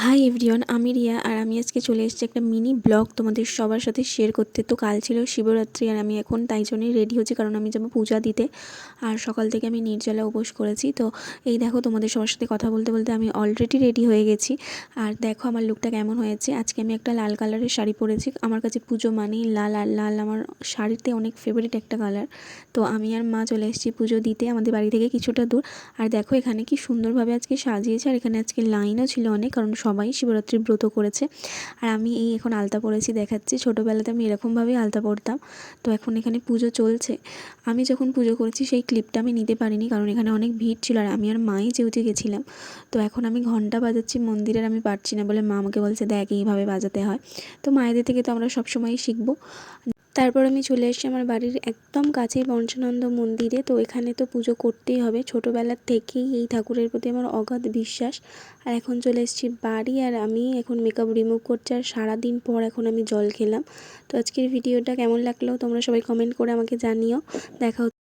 Hi everyone, আমি রিয়া আর আমি আজকে চলে এসেছি একটা মিনি ব্লগ তোমাদের সবার সাথে শেয়ার করতে। তো কাল ছিল শিবরাত্রি আর আমি এখন তাই জন্যই রেডি হচ্ছি, কারণ আমি যাবো পূজা দিতে। আর সকাল থেকে আমি নির্জলা উপোস করেছি। তো এই দেখো, তোমাদের সবার সাথে কথা বলতে বলতে আমি অলরেডি রেডি হয়ে গেছি। আর দেখো আমার লুকটা কেমন হয়েছে। আজকে আমি একটা লাল কালারের শাড়ি পরেছি। আমার কাছে পুজো মানেই লাল, আর লাল আমার শাড়িতে অনেক ফেভারিট একটা কালার। তো আমি আর মা চলে এসেছি পুজো দিতে আমাদের বাড়ি থেকে কিছুটা দূর। আর দেখো এখানে কি সুন্দরভাবে আজকে সাজিয়েছে, আর এখানে আজকে লাইনও ছিল অনেক, কারণ সবাই শিবরাত্রির ব্রত করেছে। আর আমি এই এখন আলতা পরেছি দেখাচ্ছি। ছোটোবেলাতে আমি এরকমভাবেই আলতা পরতাম। তো এখন এখানে পুজো চলছে। আমি যখন পুজো করেছি সেই ক্লিপটা আমি নিতে পারিনি, কারণ এখানে অনেক ভিড় ছিল আর আমি আর মাই যেহেতু গেছিলাম। তো এখন আমি ঘন্টা বাজাচ্ছি মন্দিরের, আমি পারছি না বলে মা আমাকে বলছে দেখ এইভাবে বাজাতে হয়। তো মায়েদের থেকে তো আমরা সবসময়ই শিখবো। তারপর আমি চলে এসেছি আমার বাড়ির একদম কাছেই পঞ্চানন্দ মন্দিরে। তো এখানে তো পুজো করতেই হবে, ছোটোবেলার থেকেই এই ঠাকুরের প্রতি আমার অগাধ বিশ্বাস। আর এখন চলে এসেছি বাড়ি, আর আমি এখন মেকআপ রিমুভ করছি। আর সারাদিন পর এখন আমি জল খেলাম। তো আজকের ভিডিওটা কেমন লাগলো তোমরা সবাই কমেন্ট করে আমাকে জানিও। দেখা